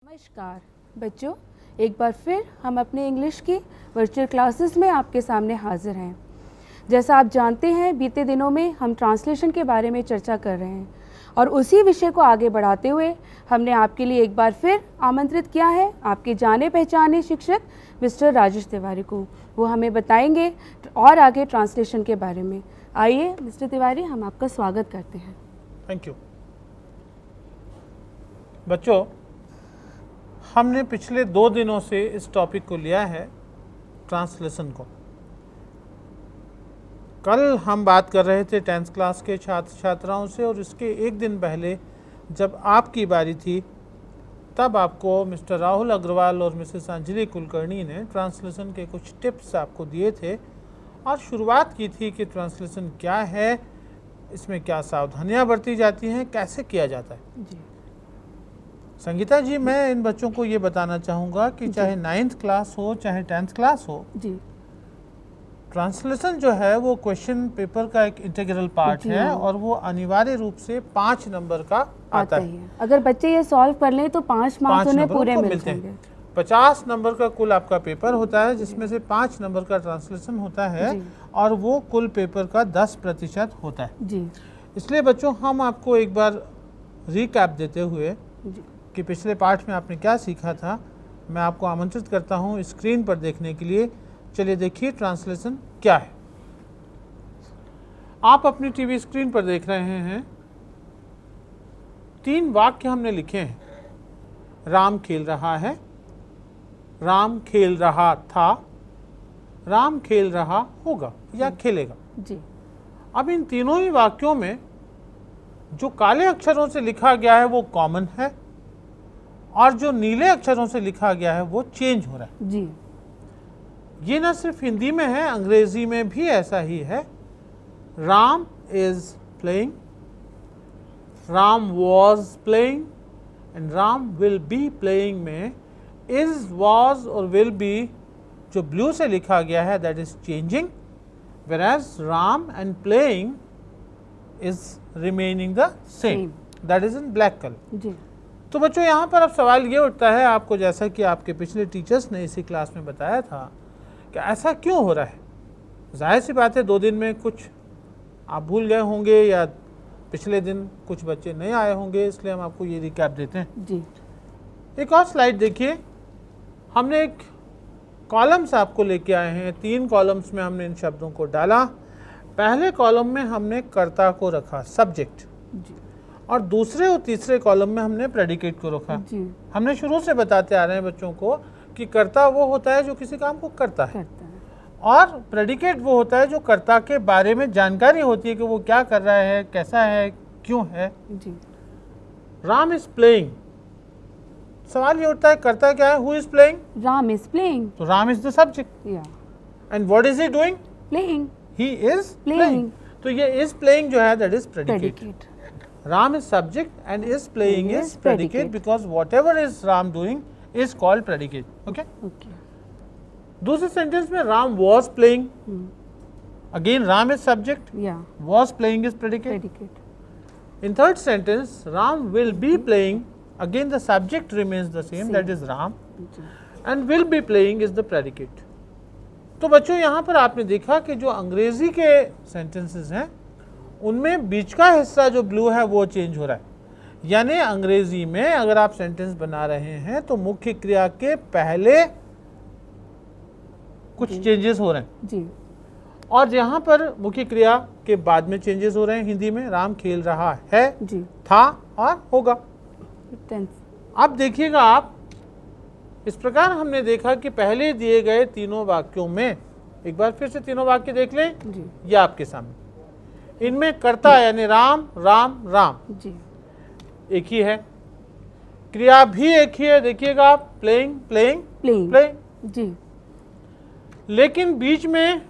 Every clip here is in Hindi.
नमस्कार बच्चों, एक बार फिर हम अपने इंग्लिश की वर्चुअल क्लासेस में आपके सामने हाजिर हैं। जैसा आप जानते हैं, बीते दिनों में हम ट्रांसलेशन के बारे में चर्चा कर रहे हैं और उसी विषय को आगे बढ़ाते हुए हमने आपके लिए एक बार फिर आमंत्रित किया है आपके जाने पहचाने शिक्षक मिस्टर राजेश तिवारी को। वो हमें बताएंगे और आगे ट्रांसलेशन के बारे में। आइए मिस्टर तिवारी, हम आपका स्वागत करते हैं। Thank you. बच्चों, हमने पिछले 2 दिनों से इस टॉपिक को लिया है, ट्रांसलेशन को। कल हम बात कर रहे थे 10th क्लास के छात्र छात्राओं से, और इसके एक दिन पहले जब आपकी बारी थी तब आपको मिस्टर राहुल अग्रवाल और मिसेस अंजलि कुलकर्णी ने ट्रांसलेशन के कुछ टिप्स आपको दिए थे और शुरुआत की थी कि ट्रांसलेशन क्या है, इसमें क्या सावधानियां बरती जाती हैं, कैसे किया जाता है। जी संगीता जी, मैं इन बच्चों को ये बताना चाहूँगा कि चाहे 9th क्लास हो चाहे 10th क्लास हो, जी ट्रांसलेशन जो है वो क्वेश्चन पेपर का एक इंटीग्रल पार्ट है और वो अनिवार्य रूप से 5 नंबर का आता है। अगर बच्चे ये सॉल्व कर लें तो 5 मार्क्स उन्हें पूरे मिलते हैं। 50 नंबर का कुल आपका पेपर होता है, जिसमें से 5 नंबर का ट्रांसलेशन होता है और वो कुल पेपर का 10% होता है। जी इसलिए बच्चों, हम आपको एक बार रिकैप देते हुए कि पिछले पाठ में आपने क्या सीखा था, मैं आपको आमंत्रित करता हूं स्क्रीन पर देखने के लिए। चलिए देखिए ट्रांसलेशन क्या है। आप अपनी टीवी स्क्रीन पर देख रहे हैं 3 वाक्य हमने लिखे हैं। राम खेल रहा है, राम खेल रहा था, राम खेल रहा होगा या खेलेगा। जी अब इन तीनों ही वाक्यों में जो काले अक्षरों से लिखा गया है वो कॉमन है और जो नीले अक्षरों से लिखा गया है वो चेंज हो रहा है। जी ये न सिर्फ हिंदी में है, अंग्रेजी में भी ऐसा ही है। Ram is playing, Ram was playing and Ram will be playing में इज, वॉज और विल बी जो ब्लू से लिखा गया है that is changing, whereas Ram and playing is remaining the same, that is in black colour. जी तो बच्चों, यहाँ पर अब सवाल ये उठता है आपको, जैसा कि आपके पिछले टीचर्स ने इसी क्लास में बताया था कि ऐसा क्यों हो रहा है। जाहिर सी बात है 2 दिन में कुछ आप भूल गए होंगे या पिछले दिन कुछ बच्चे नहीं आए होंगे, इसलिए हम आपको ये रिकैप देते हैं। जी एक और स्लाइड देखिए। हमने एक कॉलम्स आपको लेके आए हैं, 3 कॉलम्स में हमने इन शब्दों को डाला। पहले कॉलम में हमने कर्ता को रखा, सब्जेक्ट, जी और दूसरे और तीसरे कॉलम में हमने प्रेडिकेट को रखा। जी हमने शुरू से बताते आ रहे हैं बच्चों को कि कर्ता वो होता है जो किसी काम को करता है और प्रेडिकेट वो होता है जो कर्ता के बारे में जानकारी होती है कि वो क्या कर रहा है, कैसा है, क्यों है। जी राम इज प्लेइंग, सवाल ये उठता है कर्ता क्या है, who is playing. Ram is playing, तो राम इज द सब्जेक्ट या and what is he doing, playing, he is Playing. Playing. तो ये इज प्लेइंग जो है that is predicate. Predicate. Ram is subject and is playing is predicate because whatever is Ram doing is called predicate. Okay? Okay दूसरे सेंटेंस में Ram was playing. Again Ram is subject. या Was playing is predicate. Predicate. In third sentence, Ram will be playing. Again the subject remains the same. That is Ram. Ji And will be playing is the predicate. तो बच्चों, यहाँ पर आपने देखा कि जो अंग्रेजी के सेंटेंसेस हैं उनमें बीच का हिस्सा जो ब्लू है वो चेंज हो रहा है। यानी अंग्रेजी में अगर आप सेंटेंस बना रहे हैं तो मुख्य क्रिया के पहले कुछ चेंजेस हो रहे हैं जी और यहाँ पर मुख्य क्रिया के बाद में चेंजेस हो रहे हैं। हिंदी में राम खेल रहा है, जी था और होगा। टेंस। अब देखिएगा आप, इस प्रकार हमने देखा कि पहले दिए गए तीनों वाक्यों में, एक बार फिर से तीनों वाक्य देख लें, जी ये आपके सामने। इनमें कर्ता यानी राम, राम, राम जी एक ही है, क्रिया भी एक ही है। देखिएगा आप, प्लेइंग, प्लेइंग, प्लेइंग। प्लेइंग। जी लेकिन बीच में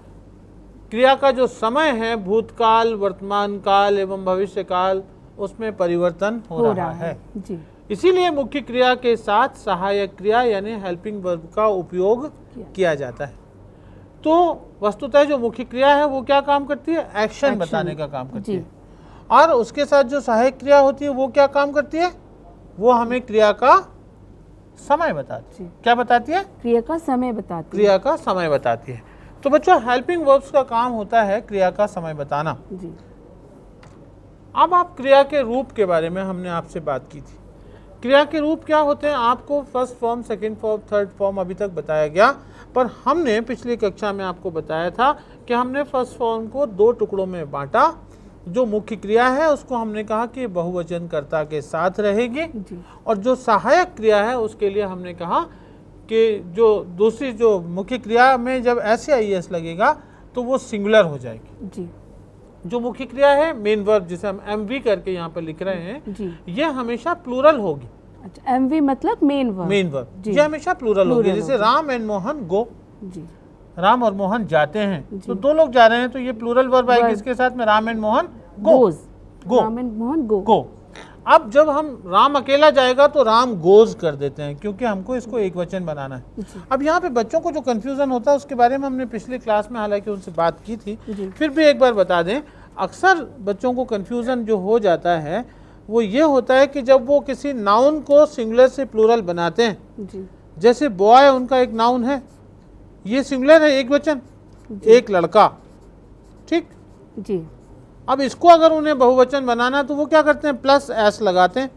क्रिया का जो समय है, भूतकाल, वर्तमान काल एवं भविष्य काल, उसमें परिवर्तन हो रहा है। जी इसीलिए मुख्य क्रिया के साथ सहायक क्रिया यानी हेल्पिंग वर्ब का उपयोग किया जाता है। तो वस्तुतः जो मुख्य क्रिया है वो क्या काम करती है, एक्शन बताने का काम करती है, और उसके साथ जो सहायक क्रिया होती है वो क्या काम करती है, वो हमें क्रिया का समय बताती है। जी। क्या बताती है? क्रिया का समय बताती है। क्रिया का समय बताती है। तो बच्चों हेल्पिंग वर्ब्स का काम होता है क्रिया का समय बताना। जी अब आप क्रिया के रूप के बारे में हमने आपसे बात की थी। क्रिया के रूप क्या होते हैं आपको first form, second form, third form अभी तक बताया गया, पर हमने पिछली कक्षा में आपको बताया था कि हमने फर्स्ट फॉर्म को दो टुकड़ों में बांटा। जो मुख्य क्रिया है उसको हमने कहा कि बहुवचन कर्ता के साथ रहेगी, जी और जो सहायक क्रिया है उसके लिए हमने कहा कि जो दूसरी जो मुख्य क्रिया में जब SAIS लगेगा तो वो सिंगुलर हो जाएगी। जी जो मुख्य क्रिया है मेन वर्ब जिसे हम MV करके यहाँ पर लिख रहे हैं, जी। ये हमेशा प्लूरल होगी। अच्छा, MV मतलब मेन वर्ब। मेन वर्ब जी। ये हमेशा प्लूरल होगी। प्लूरल जैसे होगी। राम एंड मोहन गो, जी राम और मोहन जाते हैं, जी। तो दो लोग जा रहे हैं तो ये प्लूरल वर्ब आएगी वर्ब। इसके साथ में, Ram and Mohan go. Goes. Go. Ram and Mohan go. Go. अब जब हम राम अकेला जाएगा तो राम गोज कर देते हैं, क्योंकि हमको इसको एक वचन बनाना है। जी। अब यहाँ पे बच्चों को जो कंफ्यूजन होता है उसके बारे में हमने पिछली क्लास में हालांकि उनसे बात की थी, जी। फिर भी एक बार बता दें। अक्सर बच्चों को कंफ्यूजन जो हो जाता है वो ये होता है कि जब वो किसी नाउन को सिंगुलर से प्लूरल बनाते हैं, जी जैसे बॉय उनका एक नाउन है, ये सिंगुलर है, एक वचन, एक लड़का, ठीक। जी अब इसको अगर उन्हें बहुवचन बनाना तो वो क्या करते हैं, प्लस एस लगाते हैं,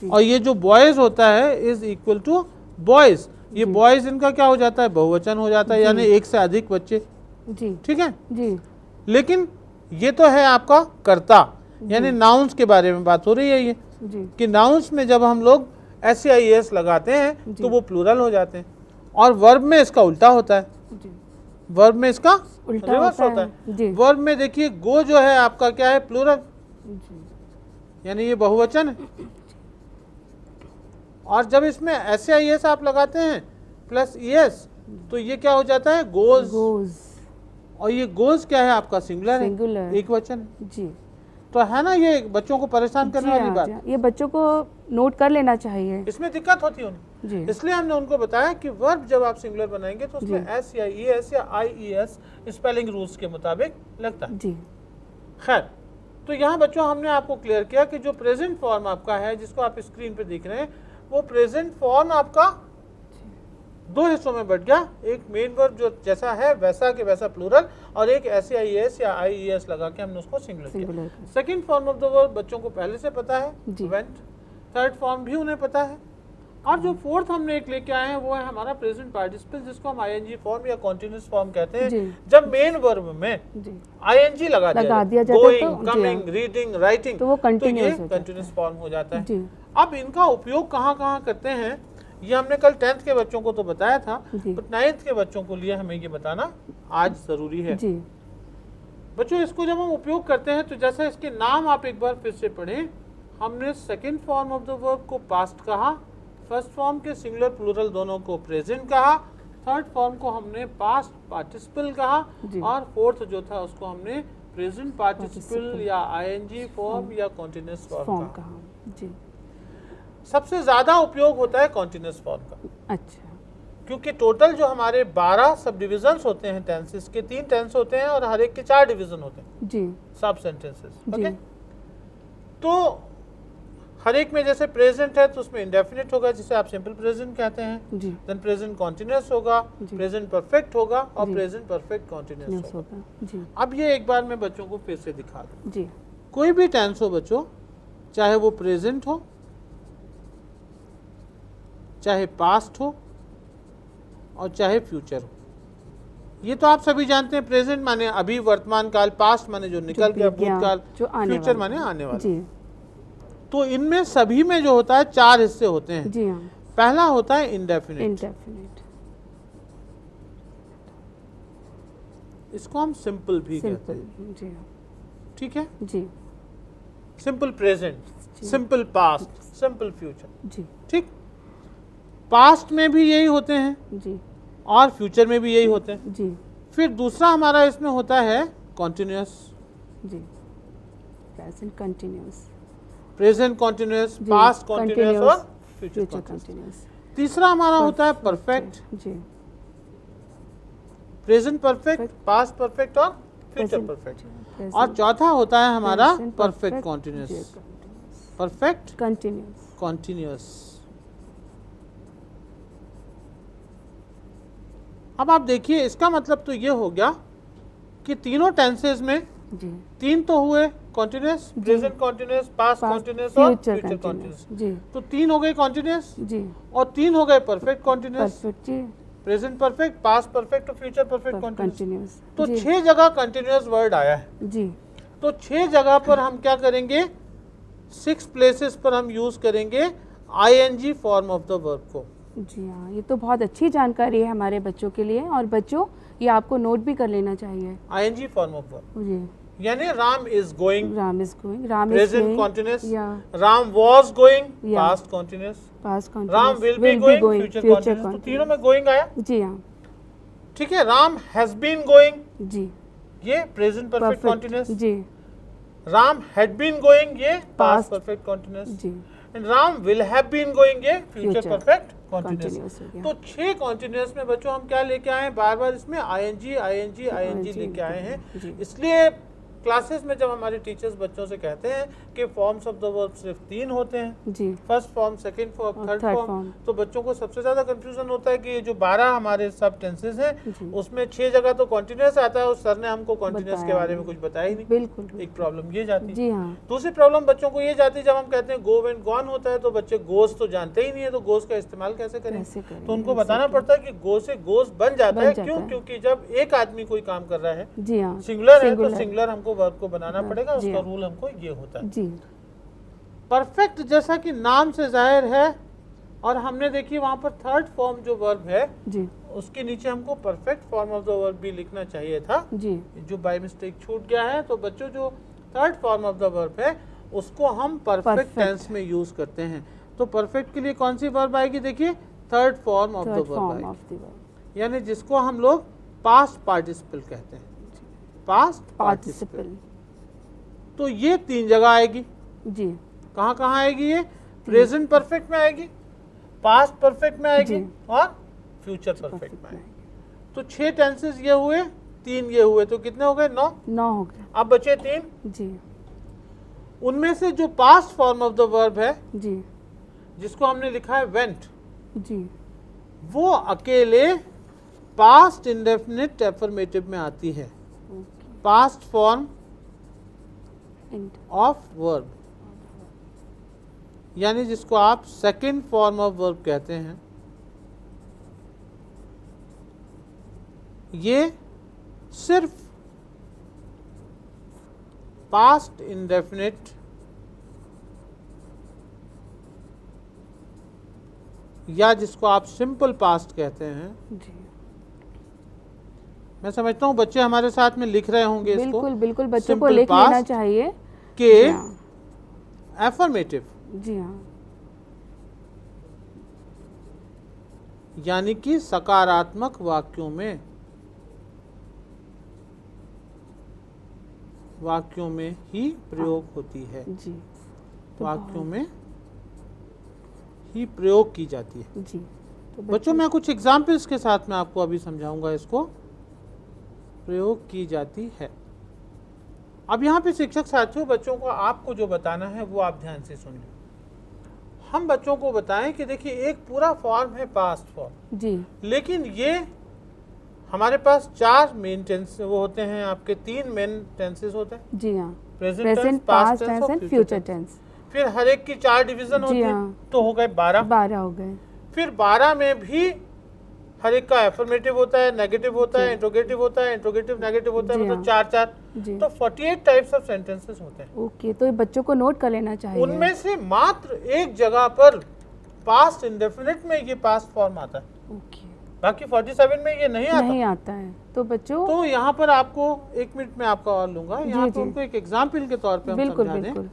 जी और ये जो बॉयज होता है इज इक्वल टू बॉयज, ये जी। बॉयज इनका क्या हो जाता है, बहुवचन हो जाता है, जी। यानी एक से अधिक बच्चे, जी ठीक है। जी लेकिन ये तो है आपका कर्ता, यानी नाउन्स के बारे में बात हो रही है ये, जी कि नाउन्स में जब हम लोग SAIS लगाते हैं जी। तो वो प्लूरल हो जाते हैं, और वर्ब में इसका उल्टा होता है। जी वर्ब में इसका उल्टा रिवर्स होता होता है। है। जी वर्ब में देखिए गो जो है आपका क्या है, प्लूरल, जी यानी ये बहुवचन है, और जब इसमें SAIS आप लगाते हैं प्लस ES तो ये क्या हो जाता है, गोज, गोज। और ये गोज क्या है आपका, सिंगुलर है, सिंगुलर। एक वचन है। जी तो है ना ये बच्चों को परेशान करने जी वाली हाँ, बात, जी हाँ। ये बच्चों को नोट कर लेना चाहिए। इसमें दिक्कत होती है उन्हें। जी इसलिए हमने उनको बताया कि वर्ब जब आप सिंगुलर बनाएंगे तो उसमें S या ES या IES स्पेलिंग रूल्स के मुताबिक लगता है। जी खैर, तो यहाँ बच्चों हमने आपको क्लियर किया कि जो प्रेजेंट फॉर्म आपका है जिसको आप स्क्रीन पे देख रहे हैं, वो प्रेजेंट फॉर्म आपका दो हिस्सों में बट गया। एक मेन वर्ब जो जैसा है वैसा के वैसा प्लूरल, और एक SAIS या IES लगा के हमने उसको सिंगुलर किया। Singular. Second form of the verb बच्चों को पहले से पता है, जी। वेंट। थर्ड फॉर्म भी उन्हें पता है, और जो फोर्थ हमने एक लेके आए हैं वो है हमारा प्रेजेंट पार्टिसिपल, जिसको हम ING फॉर्म या कॉन्टिन्यूस फॉर्म कहते हैं। जी। जब मेन वर्ब में जी ING लगा दिया दिया जाता है गोइंग, तो- जी कमिंग, हाँ। रीडिंग, राइटिंग, तो वो तो ये continuous हो जाता है। कंटिन्यूस फॉर्म हो जाता है। जी अब इनका उपयोग कहाँ कहाँ करते हैं ये हमने कल 10th के बच्चों को तो बताया था, जी। बट 9th के बच्चों को लिए हमें ये बताना आज जरूरी है। जी बच्चों इसको जब हम उपयोग करते हैं तो जैसा इसके नाम आप एक बार फिर से पढ़ें, हमने second form of the verb को पास्ट कहा, फर्स्ट फॉर्म के सिंगुलर प्लूरल दोनों को प्रेजेंट कहा, थर्ड फॉर्म को हमने पास्ट पार्टिसिपल कहा, जी। और फोर्थ जो था उसको हमने प्रेजेंट पार्टिसिपल Participle। या ING फॉर्म या कॉन्टिन्यूस फॉर्म फॉर्म कहा। कहा। जी सबसे ज्यादा उपयोग होता है कॉन्टिन्यूस फॉर्म का, अच्छा क्योंकि टोटल जो हमारे 12 सब डिविजन्स होते हैं टेंसेस के, 3 टेंस होते हैं और हर एक के 4 डिवीजन होते हैं, जी सब सेंटेंसेस। जी ओके, तो हर एक में जैसे प्रेजेंट है तो उसमें इंडेफिनिट होगा जिसे आप सिंपल प्रेजेंट कहते हैं, जी देन प्रेजेंट कॉन्टिन्यूस होगा, जी। प्रेजेंट परफेक्ट होगा, और जी। प्रेजेंट परफेक्ट कॉन्टिन्यूस न्यूज़ होगा। होगा। जी अब ये एक बार मैं बच्चों को फिर से दिखा दूं। जी कोई भी टेंस हो बच्चों, चाहे वो प्रेजेंट हो, चाहे पास्ट हो, और चाहे फ्यूचर हो, ये तो आप सभी जानते हैं। प्रेजेंट माने अभी वर्तमान काल, पास्ट माने जो निकल गया बीत गया, भूतकाल, जो आने फ्यूचर वाला। माने आने वाला। जी तो इनमें सभी में जो होता है 4 हिस्से होते हैं। जी हाँ पहला होता है इंडेफिनिट, इंडेफिनिट इसको हम सिंपल भी कहते सिंपल। हैं, जी हाँ ठीक है। जी सिंपल प्रेजेंट, जी। सिंपल पास्ट, सिंपल फ्यूचर, जी ठीक। पास्ट में भी यही होते हैं जी और फ्यूचर में भी यही होते हैं। जी फिर दूसरा हमारा इसमें होता है कॉन्टिन्यूस, जी प्रेजेंट कंटिन्यूस प्रेजेंट कॉन्टिन्यूस, जी, पास्ट कॉन्टिन्यूस continuous, और फ्यूचर फ्यूचर कॉन्टिन्यूस। कंटिन्यूस। तीसरा हमारा होता है परफेक्ट, जी प्रेजेंट परफेक्ट, पास्ट परफेक्ट और फ्यूचर present, परफेक्ट। present, और चौथा होता है हमारा present, परफेक्ट perfect, कॉन्टिन्यूस, जी, continuous, परफेक्ट continuous। कॉन्टिन्यूस। अब आप देखिए इसका मतलब तो ये हो गया कि तीनों टेंसेस में जी, तीन तो हुए continuous, present continuous, past continuous और फ्यूचर कॉन्टिन्यूस। जी तो तीन हो गए कॉन्टिन्यूस जी, और तीन हो गए परफेक्ट कॉन्टिन्यूस, परफेक्ट जी, प्रेजेंट परफेक्ट, पास्ट परफेक्ट और फ्यूचर परफेक्ट कॉन्टिन्यूस। कंटिन्यूस तो जी 6 जगह कंटिन्यूस वर्ड आया है। जी तो 6 जगह पर हम क्या करेंगे, 6 प्लेसेस पर हम यूज करेंगे ING form of the verb को। जी हाँ, ये तो बहुत अच्छी जानकारी है हमारे बच्चों के लिए, और बच्चों ये आपको नोट भी कर लेना चाहिए। आईएनजी फॉर्म ऑफ वर्ब जी, यानी Ram is going, Ram is going, Ram is present continuous, या Ram was going, Yeah. Past continuous, past Ram continuous, will be going, future continuous. तो तीनों में गोइंग आया। जी हाँ, ठीक है, राम हैज बीन गोइंग, जी ये प्रेजेंट परफेक्ट कॉन्टिन्यूस। जी राम हैड बीन गोइंग, ये पास्ट Past. Perfect continuous. जी, and Ram will have been going, ये future Future. Perfect continuous continuous. हो गया। तो 6 कॉन्टिन्यूस में बच्चों हम क्या लेके आए हैं, बार बार इसमें आईएनजी आईएनजी आईएनजी लेके आए हैं। जी। इसलिए क्लासेस में जब हमारे टीचर्स बच्चों से कहते हैं कि फॉर्म्स ऑफ द वर्ब सिर्फ 3 होते हैं, जी फर्स्ट फॉर्म, सेकंड फॉर्म, और थर्ड third फॉर्म, form। तो बच्चों को सबसे ज्यादा कंफ्यूजन होता है कि ये जो 12 हमारे सब टेंसेस हैं जी। उसमें 6 जगह तो कॉन्टिन्यूस आता है और सर ने हमको कॉन्टिन्यूस के बताया बारे में नहीं। कुछ बताया ही नहीं। बिल्कुल एक प्रॉब्लम ये जाती है। जी हाँ, दूसरी प्रॉब्लम बच्चों को ये जाती है, जब हम कहते हैं गो एंड गॉन होता है तो बच्चे गोस तो जानते ही नहीं है, तो गोस का इस्तेमाल कैसे करें। कैसे करें, तो उनको बताना पड़ता है कि गो से गोस बन जाता बन है। जाता क्यों? है। क्योंकि जब एक आदमी कोई काम कर रहा है, जी हाँ, सिंगुलर है, तो Singular। सिंगुलर हमको वर्ब को बनाना हाँ, पड़ेगा। जी उसका हाँ। रूल हमको ये होता है। जी परफेक्ट जैसा कि नाम से जाहिर है, और हमने देखिए वहां पर थर्ड फॉर्म जो वर्ब है जी उसके नीचे हमको perfect form of the verb भी लिखना चाहिए था, जी जो बाय मिस्टेक छूट गया है। तो बच्चों जो third form of the verb है उसको हम परफेक्ट Perfect। टेंस में यूज करते हैं। तो परफेक्ट के लिए कौन सी वर्ब आएगी, देखिए third form of the third verb form आएगी, ऑफ द वर्ब, यानी जिसको हम लोग पास्ट पार्टिसिपल कहते हैं, पास्ट पार्टिसिपल। पार्टिसिपल। तो ये 3 जगह आएगी। जी कहाँ कहाँ आएगी ये, प्रेजेंट परफेक्ट में आएगी, पास्ट परफेक्ट में आएगी जी। और फ्यूचर परफेक्ट परफेक्ट में में आएगी। तो 6 टेंसेस ये हुए, 3 ये हुए, तो कितने हो गए, 9। 9 हो गया। अब बचे 3। जी उनमें से जो past form of the verb है जी जिसको हमने लिखा है वेंट, जी वो अकेले पास्ट इंडेफिनिट एफर्मेटिव में आती है, past form end of verb, यानी जिसको आप सेकंड फॉर्म ऑफ वर्ब कहते हैं। ये सिर्फ पास्ट इंडेफिनिट या जिसको आप सिंपल पास्ट कहते हैं। जी मैं समझता हूँ बच्चे हमारे साथ में लिख रहे होंगे इसको, बिल्कुल बिल्कुल, बच्चों को Simple लिख लेना past चाहिए। के जी हाँ, एफर्मेटिव, जी हाँ, यानी कि सकारात्मक वाक्यों में ही प्रयोग होती है, जी तो वाक्यों में ही प्रयोग की जाती है। जी तो बच्चों मैं कुछ एग्जाम्पल्स के साथ में आपको अभी समझाऊंगा, इसको प्रयोग की जाती है। अब यहाँ पे शिक्षक साथियों, बच्चों को आपको जो बताना है वो आप ध्यान से सुन लो। हम बच्चों को बताएं कि देखिए एक पूरा फॉर्म है पास्ट फॉर्म, जी लेकिन ये हमारे पास 4 मेन टेंस वो होते हैं, आपके 3 मेन टेंसेस होते हैं, जी हाँ, present tense, present, past past tense tense और and future future tense. Tense. फिर हर एक की 4 डिवीजन होती है, हाँ। तो हो गए 12। 12 हो गए। फिर 12 में भी हर एक का एफर्मेटिव होता है, नेगेटिव होता है, इंट्रोगेटिव होता है, इंट्रोगेटिव नेगेटिव होता है, जी मतलब हाँ। 4 जी तो 48 टाइप्स ऑफ सेंटेंसेस होते हैं। ओके, तो ये बच्चों को नोट कर लेना चाहिए। उनमें से मात्र एक जगह पर पास्ट इंडेफिनिट में ये पास्ट फॉर्म आता है, ओके, बाकी 47 में ये नहीं आता। नहीं आता है। तो बच्चों तो यहाँ पर आपको 1 मिनट में आपका और लूंगा, यहाँ जी, पे जी। उनको एक एग्जाम्पल के तौर पे हम बिल्कुल समझा दें। बिल्कुल,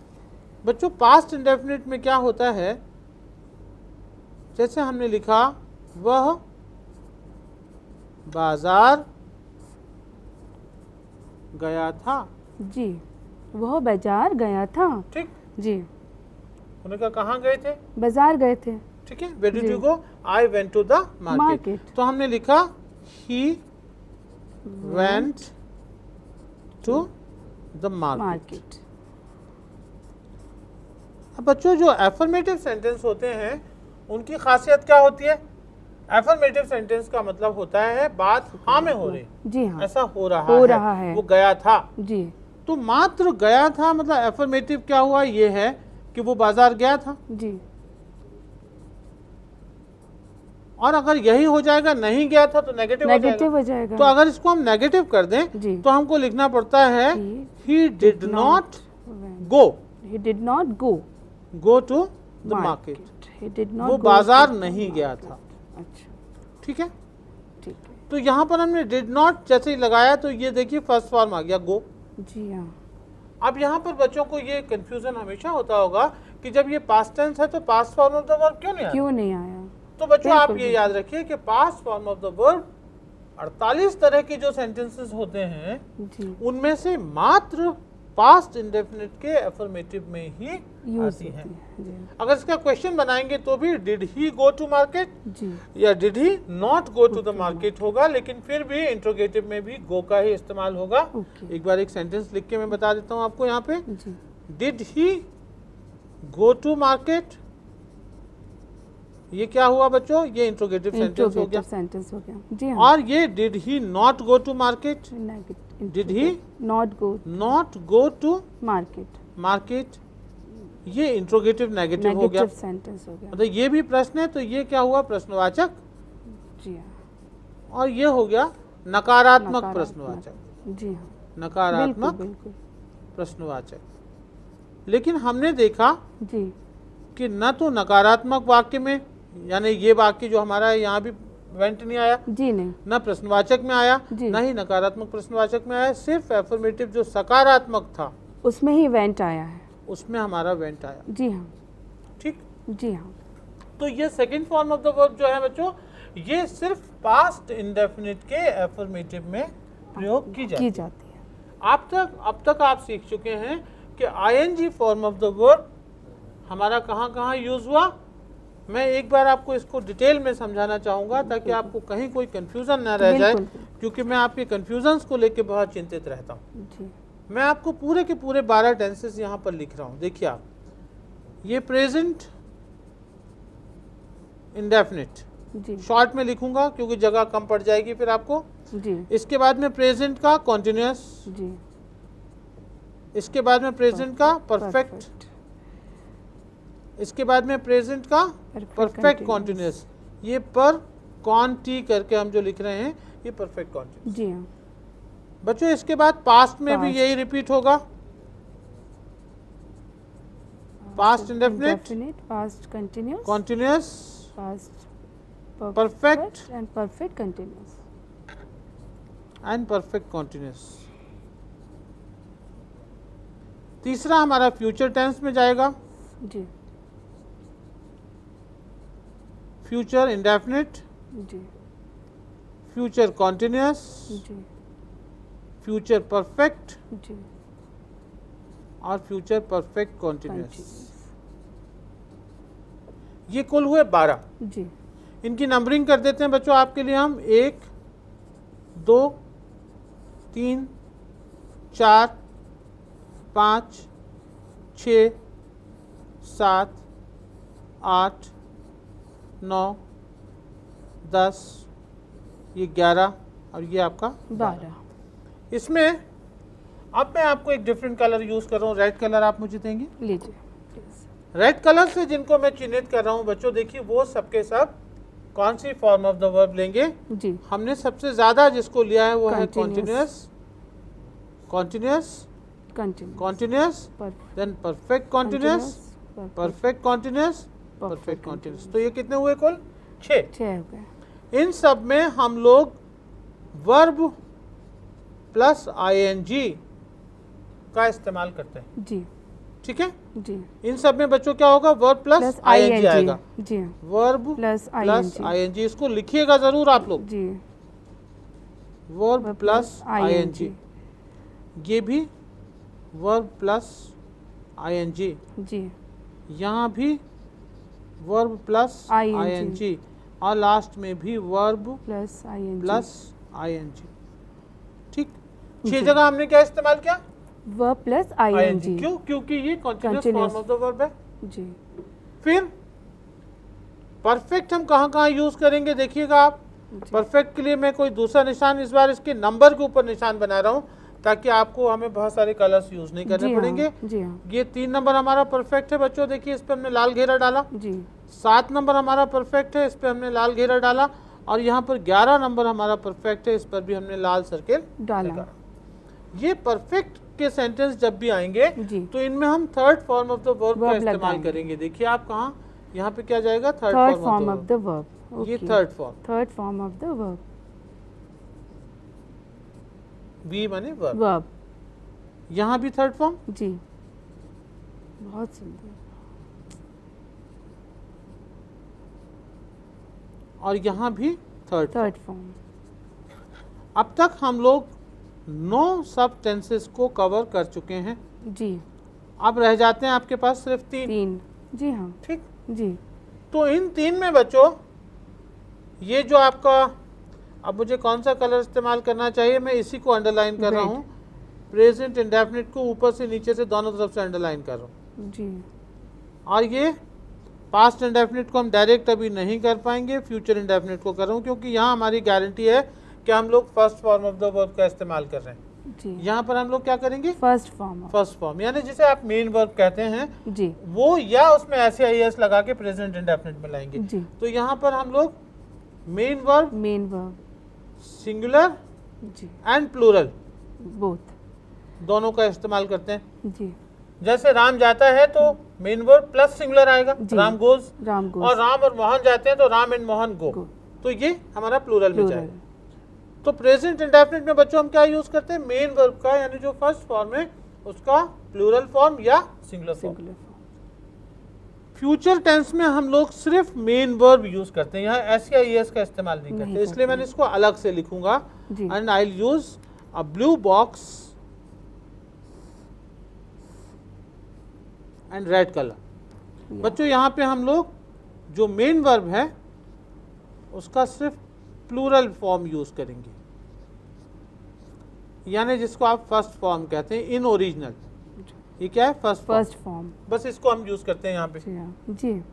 बच्चों पास्ट इंडेफिनिट में क्या होता है, जैसे हमने लिखा वह बाजार गया था, जी वह बाजार गया था। ठीक, जी उन्होंने कहा कहाँ गए थे, बाजार गए थे। ठीक है, वेयर डिड जी। You go, I went to the market. Market। तो हमने लिखा he went to the market. Market. अब बच्चों जो एफर्मेटिव सेंटेंस होते हैं उनकी खासियत क्या होती है, एफर्मेटिव सेंटेंस का मतलब होता है बात हाँ में हो रही, जी हाँ, ऐसा हो हो रहा है। वो गया था। जी तो मात्र गया था मतलब एफर्मेटिव क्या हुआ, ये है कि वो बाजार गया था। जी, और अगर यही हो जाएगा नहीं गया था तो नेगेटिव नेगेटिव हो हो जाएगा। जाएगा। तो अगर इसको हम नेगेटिव कर दें जी, तो हमको लिखना पड़ता है he did not went. Go He did not go to the market, He did not वो go बाजार to the नहीं गया market. था। अच्छा, ठीक है, ठीक है। तो यहाँ पर हमने डिड नॉट जैसे ही लगाया तो ये देखिए फर्स्ट फॉर्म आ गया गो। जी हाँ, अब यहाँ पर बच्चों को ये कंफ्यूजन हमेशा होता होगा कि जब ये पास्ट टेंस है तो past form of the verb क्यों नहीं आया। क्यों नहीं आया? तो बच्चों आप बिल्कुल, ये याद रखिए कि past form of the verb 48 तरह के जो सेंटेंसेस होते हैं जी, उनमें से मात्र पास्ट इंडेफिनिट के एफर्मेटिव में ही यूज आती होती है। है। जी अगर इसका क्वेश्चन बनाएंगे तो भी did he go to market जी, या did he not go to the market होगा, लेकिन फिर भी इंट्रोगेटिव में भी गो का ही इस्तेमाल होगा। ओके, एक बार एक सेंटेंस लिख के मैं बता देता हूँ आपको यहाँ पे, जी, did he go to market, ये क्या हुआ बच्चों, ये इंट्रोगेटिव सेंटेंस हो गया। इंट्रोगेटिव सेंटेंस हो गया। जी हाँ, और ये did he not go to market, did he not go not go to market, market, ये इंट्रोगेटिव नेगेटिव हो गया। नेगेटिव सेंटेंस हो गया। मतलब ये भी प्रश्न है तो ये क्या हुआ, प्रश्नवाचक, जी हाँ, और ये हो गया नकारात्मक प्रश्नवाचक, जी हाँ, नकारात्मक बिल्कुल, प्रश्नवाचक। लेकिन हमने देखा जी, कि न तो नकारात्मक वाक्य में, यानी ये वाक्य जो हमारा है यहाँ भी वेंट नहीं आया, जी नहीं, न प्रश्नवाचक में आया, जी। न ही नकारात्मक प्रश्नवाचक में आया, सिर्फ एफर्मेटिव जो सकारात्मक था उसमें ही वेंट आया है। उसमें हमारा वेंट आया। जी हाँ, ठीक, जी हाँ, तो ये second form of the verb जो है बच्चों, ये सिर्फ पास्ट इंडेफिनिट के एफर्मेटिव में प्रयोग की जाती है। अब तक आप सीख चुके हैं कि ING form of the verb हमारा कहाँ कहाँ यूज हुआ। मैं एक बार आपको इसको डिटेल में समझाना चाहूँगा ताकि आपको कहीं कोई कंफ्यूजन ना रह जाए, बिल्कुल। क्योंकि मैं आपके कंफ्यूजन्स को लेकर बहुत चिंतित रहता हूँ। जी, मैं आपको पूरे के पूरे 12 टेंसेस यहाँ पर लिख रहा हूँ। देखिए आप, ये प्रेजेंट इंडेफिनिट जी, शॉर्ट में लिखूंगा क्योंकि जगह कम पड़ जाएगी फिर आपको। जी, इसके बाद में प्रेजेंट का कॉन्टिन्यूस, जी, इसके बाद में प्रेजेंट का परफेक्ट, इसके बाद में प्रेजेंट का परफेक्ट कॉन्टिन्यूस। ये पर कॉन टी करके हम जो लिख रहे हैं ये परफेक्ट कॉन्टिन्यूस। जी हाँ, बच्चों इसके बाद पास्ट में भी Past. यही रिपीट होगा, past indefinite, past continuous, continuous, past perfect and perfect continuous. And perfect continuous. तीसरा हमारा फ्यूचर टेंस में जाएगा, जी, फ्यूचर इंडेफिनिट, जी, फ्यूचर कॉन्टिन्यूस, जी, फ्यूचर परफेक्ट जी, और फ्यूचर परफेक्ट कॉन्टिन्यूस। कंटिन्यूस। ये कुल हुए 12। जी, इनकी नंबरिंग कर देते हैं बच्चों आपके लिए हम, 1 2 3 4 5 6 7 8 9 10, ये 11 और ये आपका 12। इसमें अब मैं आपको एक डिफरेंट कलर यूज कर रहा हूँ, रेड कलर आप मुझे देंगे। लीजिए प्लीज। रेड कलर से जिनको मैं चिन्हित कर रहा हूँ बच्चों, देखिए वो सबके सब कौन सी फॉर्म ऑफ द वर्ब लेंगे। जी, हमने सबसे ज्यादा जिसको लिया है वो है Continuous. Continuous, continuous, continuous, continuous, then perfect continuous, perfect continuous, perfect continuous. तो ये कितने हुए कुल? 6। 6 हो गए। इन सब में हम लोग वर्ब प्लस आईएनजी का इस्तेमाल करते हैं। जी, ठीक है, जी, इन सब में बच्चों क्या होगा, वर्ब प्लस आईएनजी आएगा। जी, वर्ब प्लस प्लस आईएनजी, इसको लिखिएगा जरूर आप लोग, जी, वर्ब प्लस आईएनजी। ये भी वर्ब प्लस आईएनजी, जी, यहाँ भी वर्ब प्लस ING, आईएनजी और लास्ट में भी verb plus ING, plus ING. ठीक, 6 जी। जगह हमने क्या इस्तेमाल किया, वर्ब प्लस आईएनजी। आईएनजी। क्यों? क्योंकि ये continuous Continuous. Form of the verb है। जी, फिर परफेक्ट हम कहाँ कहाँ यूज करेंगे देखिएगा आप। परफेक्ट के लिए मैं कोई दूसरा निशान, इस बार इसके नंबर के ऊपर निशान बना रहा हूँ ताकि आपको हमें बहुत सारे कलर्स यूज नहीं करने पड़ेंगे। जी हाँ, ये 3 नंबर हमारा परफेक्ट है बच्चों, देखिए इस पर हमने लाल घेरा डाला। जी 7 नंबर हमारा परफेक्ट है, इस पर हमने लाल घेरा डाला। और यहाँ पर 11 नंबर हमारा परफेक्ट है, इस पर भी हमने लाल सर्किल डाला। ये परफेक्ट के सेंटेंस जब भी आएंगे जी। तो इनमें हम third form of the verb का Verb इस्तेमाल लगाएंगे। करेंगे। देखिए आप कहाँ, यहाँ पे क्या जाएगा, third third form of the verb. ये third form, third form of the verb. Be माने वर्ब। वर्ब, यहाँ भी थर्ड फॉर्म, जी बहुत सुंदर। और यहाँ भी थर्ड। Third form. अब तक हम लोग 9 सब टेंसेस को कवर कर चुके हैं। जी अब रह जाते हैं आपके पास सिर्फ 3। 3, जी हाँ, ठीक, जी तो इन 3 में बच्चों ये जो आपका, अब मुझे कौन सा कलर इस्तेमाल करना चाहिए, मैं इसी को अंडरलाइन कर रहा Red। हूँ। प्रेजेंट इंडेफिनिट को ऊपर से नीचे से दोनों तरफ से अंडरलाइन कर रहा हूँ। जी और ये पास्ट इंडेफिनिट को हम डायरेक्ट अभी नहीं कर पाएंगे, फ्यूचर इंडेफिनिट को कर रहा हूँ क्योंकि यहाँ हमारी गारंटी है कि हम लोग first form of the verb का इस्तेमाल कर रहे हैं। जी यहाँ पर हम लोग क्या करेंगे, first form of. First form, यानी जिसे आप मेन वर्ब कहते हैं जी वो, या उसमें SAIS लगा के प्रेजेंट इंडेफिनिट में लाएंगे। जी तो यहाँ पर हम लोग main verb, main verb, singular जी एंड प्लूरल बोथ। दोनों का इस्तेमाल करते हैं। जी जैसे राम जाता है तो मेन वर्ब प्लस सिंगुलर आएगा, जी। राम गोज। राम और गोज। राम और मोहन जाते हैं तो Ram and Mohan go. Go। तो ये हमारा प्लूरल में प्लूरल। जाएगा। तो प्रेजेंट इंडेफिनिट में बच्चों हम क्या यूज करते हैं, मेन वर्ब का, यानी जो फर्स्ट फॉर्म है उसका प्लूरल फॉर्म या singular form. Singular form. Future tense में हम लोग सिर्फ मेन वर्ब यूज करते हैं, यहाँ SAIS का इस्तेमाल नहीं नहीं करते, इसलिए करते। मैंने इसको अलग से लिखूंगा। जी and I will use a blue box and red colour. बच्चों यहाँ पे हम लोग जो मेन वर्ब है उसका सिर्फ प्लूरल फॉर्म यूज करेंगे, यानी जिसको आप फर्स्ट फॉर्म कहते हैं इन ओरिजिनल। ये क्या है, फर्स्ट फर्स्ट फॉर्म। बस इसको हम यूज करते हैं यहाँ पे। जी हाँ, जी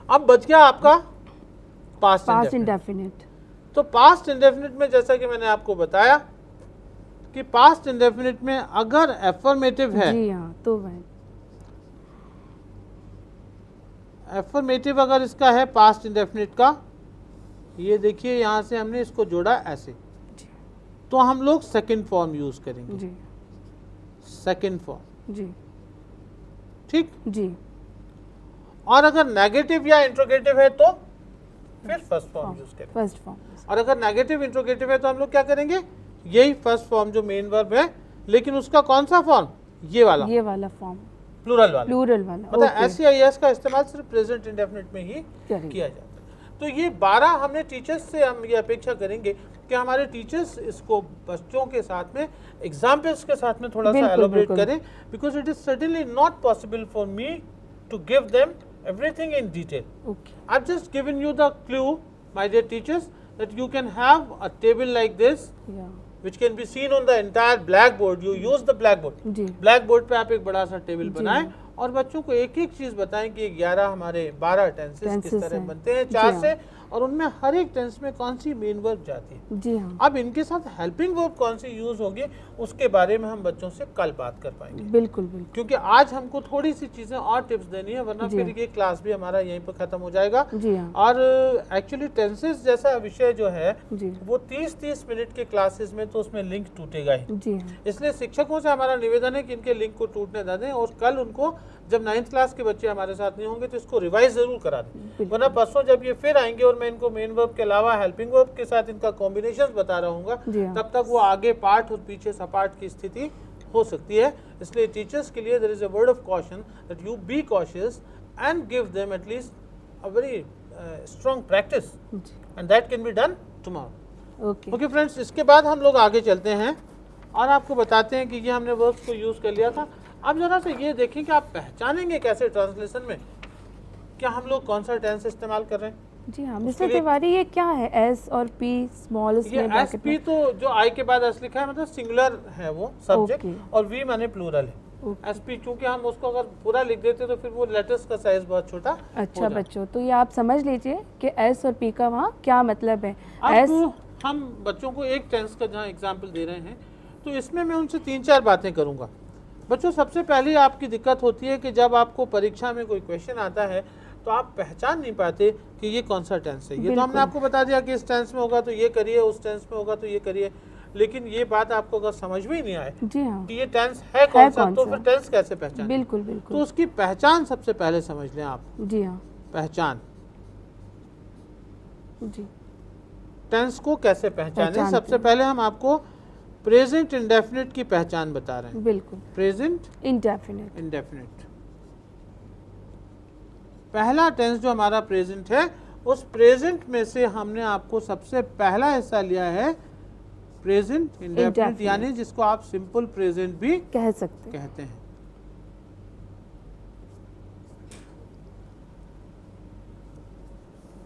अब बच गया आपका पास्ट पास्ट इंडेफिनिट। इंडेफिनिट। तो पास्ट इंडेफिनिट में जैसा कि मैंने आपको बताया कि पास्ट इंडेफिनिट में अगर एफर्मेटिव है, जी हाँ, तो वह एफर्मेटिव अगर इसका है पास्ट इंडेफिनिट का, ये देखिए यहाँ से हमने इसको जोड़ा ऐसे, जी तो हम लोग सेकंड फॉर्म यूज करेंगे। जी सेकंड फॉर्म, जी ठीक। जी और अगर नेगेटिव या इंट्रोगेटिव है तो फिर फर्स्ट फॉर्म यूज करेंगे। First form. और अगर नेगेटिव इंट्रोगेटिव है तो हम लोग क्या करेंगे, यही फर्स्ट फॉर्म जो मेन वर्ब है, लेकिन उसका कौन सा फॉर्म, ये वाला, ये वाला फॉर्म, प्लूरल वाला। प्लूरल वाला। मतलब ओके, SAIS का इस्तेमाल सिर्फ प्रेजेंट इंडेफिनिट में ही करेंगे। किया जाता है। तो ये 12 हमने टीचर्स से हम ये अपेक्षा करेंगे कि हमारे टीचर्स इसको बच्चों के साथ में एग्जाम्पल्स के साथ में थोड़ा सा बिल्कुल, एलोबरेट बिल्कुल। करें, because it is certainly not possible for me to give them everything in detail. Okay, I've just given you the clue, my dear teachers, that you can have a table like this या which can be seen on the entire blackboard. You use the blackboard. जी ब्लैकबोर्ड पे आप एक बड़ा सा टेबल जी। बनाएं और बच्चों को एक एक चीज बताएं कि 11 हमारे 12 टेंसेस किस Tenses तरह हैं। बनते हैं, जी 4 हाँ। से, और उनमें हर एक टेंस में कौन सी मेन वर्ब जाती है। जी हाँ, अब इनके साथ हेल्पिंग वर्ब कौन सी यूज होगी उसके बारे में हम बच्चों से कल बात कर पाएंगे, बिल्कुल बिल्कुल। क्योंकि आज हमको थोड़ी सी चीजें और टिप्स देनी है, वरना जी फिर हाँ। ये क्लास भी हमारा यहीं पर खत्म हो जाएगा। जी हाँ, और एक्चुअली टेंसेस जैसा विषय जो है जी वो 30-30 मिनट के क्लासेस में तो उसमें लिंक टूटेगा ही, जी हाँ, इसलिए शिक्षकों से हमारा निवेदन है कि इनके लिंक को टूटने ना दें, और कल उनको जब 9th क्लास के बच्चे हमारे साथ नहीं होंगे तो इसको रिवाइज जरूर करा दें, वरना परसों जब ये फिर आएंगे और मैं इनको मेन वर्ब के अलावा हेल्पिंग वर्ब के साथ इनका कॉम्बिनेशन बता रहा हूँ, जी हाँ। तब तक वो आगे पाठ और पीछे सपाट की स्थिति हो सकती है। इसलिए टीचर्स के लिए there is a word of caution that you be cautious and give them at least a very strong practice, जी and that can be done tomorrow. Okay, okay friends, इसके बाद हम लोग आगे चलते हैं और आपको बताते हैं कि ये हमने वर्ब्स को यूज़ कर लिया था। अब जरा से ये देखें कि आप पहचानेंगे कैसे ट्रांसलेशन में क्या हम लोग कौन सा टेंस इस्तेमाल कर रहे हैं। जी हाँ। उसके मिस्टर लिए- तिवारी, ये क्या है एस और पी स्मॉल ये उसमें एस ब्रैकेट पी में? तो जो आई के बाद एस लिखा है मतलब सिंगुलर है वो सब्जेक्ट, ओके। और वी माने प्लूरल है। ओके। एसपी, चूंकि हम उसको अगर पूरा लिख देते तो फिर वो लेटर्स का साइज बहुत छोटा अच्छा हो जाता। बच्चों, तो ये आप समझ लीजिए कि एस और पी का वहाँ क्या मतलब है। अब एस, हम बच्चों को एक टेंस का जहाँ एग्जाम्पल दे रहे हैं तो इसमें मैं उनसे 3-4 बातें करूंगा। बच्चों, सबसे पहली आपकी दिक्कत होती है कि जब आपको परीक्षा में कोई क्वेश्चन आता है तो आप पहचान नहीं पाते कि ये कौन सा टेंस है। ये तो हमने बिल्कुल। आपको बता दिया कि इस टेंस में होगा तो ये करिए, उस टेंस में होगा तो ये करिए, लेकिन ये बात आपको अगर समझ में ही नहीं आए जी हाँ, कि ये टेंस है कौन सा, कौन तो सा? फिर टेंस कैसे पहचान? बिल्कुल तो बिल्कुल। उसकी पहचान सबसे पहले समझ लें आप। जी हाँ पहचान, जी, टेंस को कैसे पहचानें? पहचानते सबसे हैं। पहले हम आपको प्रेजेंट इंडेफिनिट की पहचान बता रहे हैं। बिल्कुल। Present indefinite. इंडेफिनिट, पहला टेंस जो हमारा प्रेजेंट है, उस प्रेजेंट में से हमने आपको सबसे पहला हिस्सा लिया है प्रेजेंट इंडेफिनिट, Indefinite। यानी जिसको आप सिंपल प्रेजेंट भी कह सकते हैं। कहते हैं।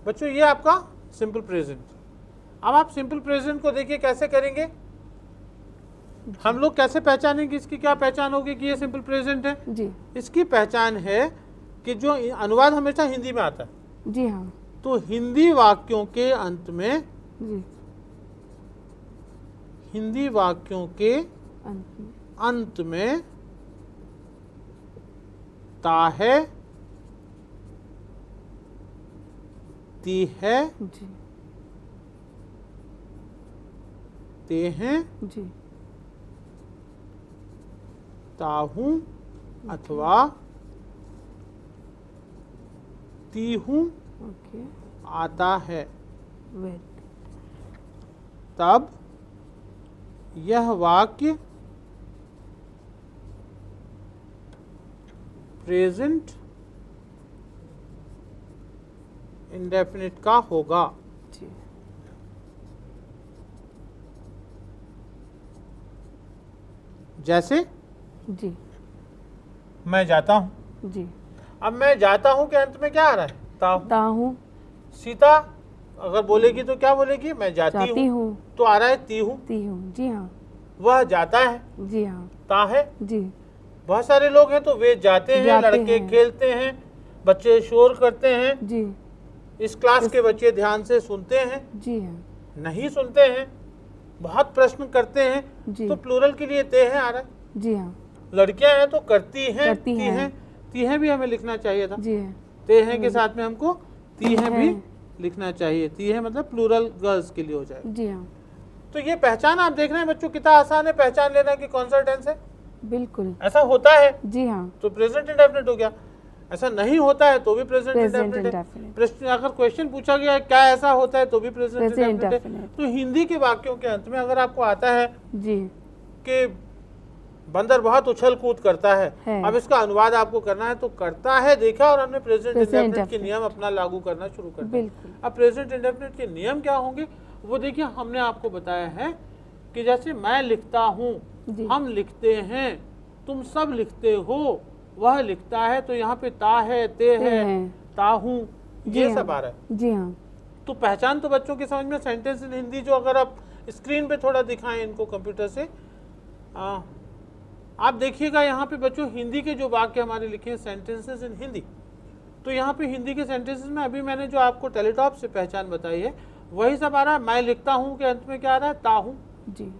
बच्चों, ये आपका सिंपल प्रेजेंट। अब आप सिंपल प्रेजेंट को देखिए कैसे करेंगे, हम लोग कैसे पहचानेंगे, इसकी क्या पहचान होगी कि ये सिंपल प्रेजेंट है? जी इसकी पहचान है कि जो अनुवाद हमेशा हिंदी में आता है, जी हाँ तो हिंदी वाक्यों के अंत में, जी, हिंदी वाक्यों के अंत में अंत में ता है, ती है, जी ते हैं, जी, ताहूं अथवा ती हूं ओके, आता है, वेरी, तब यह वाक्य प्रेजेंट इंडेफिनिट का होगा। जी जैसे जी मैं जाता हूं, जी, अब मैं जाता हूं के अंत में क्या आ रहा है? ताहूं। ताहूँ सीता अगर बोलेगी तो क्या बोलेगी? मैं जाती जाती हूं, हूँ, तो आ रहा है ती हूं। ती हूँ। जी हाँ वह जाता है, जी हाँ ता है। जी, बहुत सारे लोग हैं तो वे जाते हैं, जाते लड़के हैं। खेलते हैं, बच्चे शोर करते हैं, जी इस क्लास के बच्चे ध्यान से सुनते हैं, जी हाँ नहीं सुनते हैं, बहुत प्रश्न करते हैं, जी, तो प्लूरल के लिए ते हैं आ रहा है। जी हाँ लड़कियां हैं तो करती हैं, करती ती हैं। हैं, ती हैं भी हमें लिखना चाहिए था। जी हाँ ते हैं के साथ में हमको ती हैं भी हैं। लिखना चाहिए। ती हैं मतलब प्लूरल गर्ल्स के लिए हो जाए। जी हाँ तो ये पहचान आप देख रहे हैं बच्चों, कितना आसान है पहचान लेना कि कौन सा टेंस है। बिल्कुल। ऐसा होता है जी हाँ, तो प्रेजेंट इंडेफिनिट हो गया, ऐसा नहीं होता है तो भी प्रेजेंट प्रेजेंट इंडेफिनिट है। इंडेफिनिट। प्रश्न अगर क्वेश्चन पूछा गया है क्या ऐसा होता है तो भी प्रेजेंट प्रेजेंट इंडेफिनिट है। इंडेफिनिट। तो हिंदी के वाक्यों के अंत में अगर आपको आता है जी कि बंदर बहुत उछल कूद करता है। है, अब इसका अनुवाद आपको करना है तो करता है देखा और हमने प्रेजेंट Present इंडेफिनिट के indefinite। नियम अपना लागू करना शुरू कर दिया। बिल्कुल। अब प्रेजेंट इंडेफिनिट के नियम क्या होंगे वो देखिए, हमने आपको बताया है कि जैसे मैं लिखता हूँ, जी हम लिखते हैं, तुम सब लिखते हो, वह लिखता है, तो यहाँ पे ता है, ते है, हैं। ता हूँ, जी ये हाँ। सब आ रहा है। जी हाँ तो पहचान तो बच्चों की समझ में, सेंटेंस इन हिंदी जो अगर आप स्क्रीन पे थोड़ा दिखाएं इनको कंप्यूटर से, आप देखिएगा यहाँ पे बच्चों हिंदी के जो वाक्य हमारे लिखे हैं सेंटेंसेस इन हिंदी, तो यहाँ पे हिंदी के सेंटेंसेस में अभी मैंने जो आपको टेलीटॉप से पहचान बताई है वही सब आ रहा है। मैं लिखता हूँ के अंत में क्या आ रहा है? ता हूँ। जी,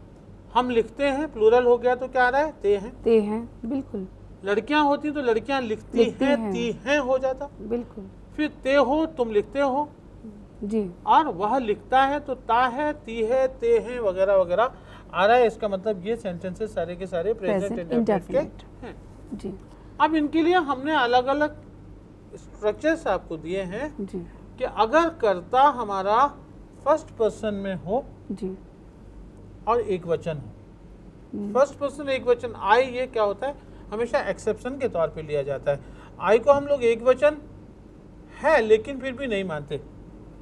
हम लिखते हैं, प्लूरल हो गया तो क्या आ रहा है? ते हैं। ते हैं। बिल्कुल लड़कियां होती तो लड़कियां लिखती लिखती हैं, हैं। ती हैं हो जाता। बिल्कुल। फिर ते हो, तुम लिखते हो, जी और वह लिखता है तो ता है, ती है, ते हैं वगैरह वगैरह आ रहा है। इसका मतलब ये सेंटेंसेस सारे के सारे प्रेजेंट Present इंडेफिनिट indefinite। के हैं। जी अब इनके लिए हमने अलग अलग स्ट्रक्चर्स आपको दिए हैं जी कि अगर कर्ता हमारा फर्स्ट पर्सन में हो जी, और एक वचन हो, फर्स्ट पर्सन एक वचन, आई, ये क्या होता है हमेशा एक्सेप्शन के तौर पे लिया जाता है। आई को हम लोग एक वचन है लेकिन फिर भी नहीं मानते।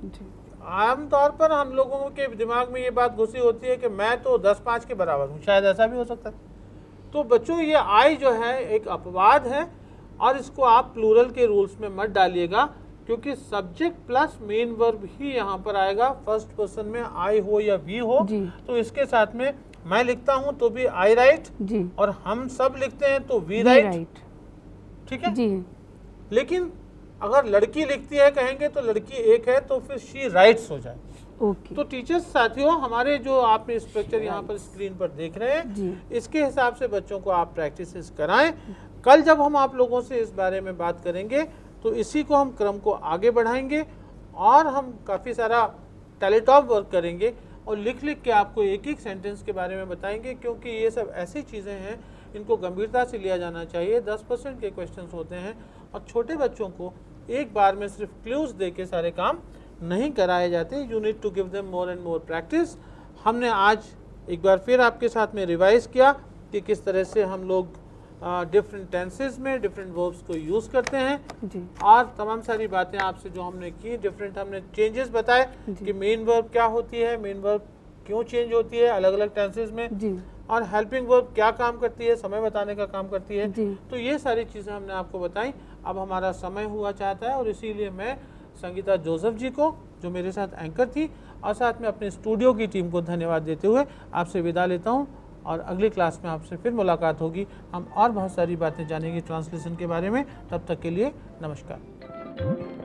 जी आमतौर पर हम लोगों के दिमाग में ये बात घुसी होती है कि मैं तो 10-5 के बराबर हूँ, शायद ऐसा भी हो सकता है। तो बच्चों ये आई जो है एक अपवाद है और इसको आप प्लूरल के रूल्स में मत डालिएगा, क्योंकि सब्जेक्ट प्लस मेन वर्ब ही यहाँ पर आएगा। फर्स्ट पर्सन में आई हो या वी हो जी। तो इसके साथ में मैं लिखता हूं तो भी आई राइट, जी, और हम सब लिखते हैं तो वी वी राइट। राइट, ठीक है। जी, लेकिन अगर लड़की लिखती है कहेंगे तो लड़की एक है तो फिर शी राइट्स हो जाए। ओके, तो टीचर्स साथियों, हमारे जो आपने स्ट्रक्चर यहाँ पर स्क्रीन पर देख रहे हैं, जी, इसके हिसाब से बच्चों को आप प्रैक्टिस कराएं। कल जब हम आप लोगों से इस बारे में बात करेंगे तो इसी को हम क्रम को आगे बढ़ाएंगे और हम काफ़ी सारा टैलेटॉप वर्क करेंगे और लिख लिख के आपको एक एक सेंटेंस के बारे में बताएंगे, क्योंकि ये सब ऐसी चीज़ें हैं इनको गंभीरता से लिया जाना चाहिए। 10% के क्वेश्चंस होते हैं और छोटे बच्चों को एक बार में सिर्फ क्लूज दे के सारे काम नहीं कराए जाते। You need to give them more and more practice. हमने आज एक बार फिर आपके साथ में रिवाइज किया कि किस तरह से हम लोग डिफरेंट टेंसेस में डिफरेंट वर्ब्स को यूज़ करते हैं, जी, और तमाम सारी बातें आपसे जो हमने की, डिफरेंट हमने चेंजेस बताए कि मेन वर्ब क्या होती है, मेन वर्ब क्यों चेंज होती है अलग अलग टेंसेस में, जी, और हेल्पिंग वर्ब क्या काम करती है, समय बताने का काम करती है। जी, तो ये सारी चीज़ें हमने आपको बताई। अब हमारा समय हुआ चाहता है और इसीलिए मैं संगीता जोसेफ जी को, जो मेरे साथ एंकर थी, और साथ में अपने स्टूडियो की टीम को धन्यवाद देते हुए आपसे विदा लेता हूँ, और अगली क्लास में आपसे फिर मुलाकात होगी। हम और बहुत सारी बातें जानेंगे ट्रांसलेशन के बारे में। तब तक के लिए नमस्कार।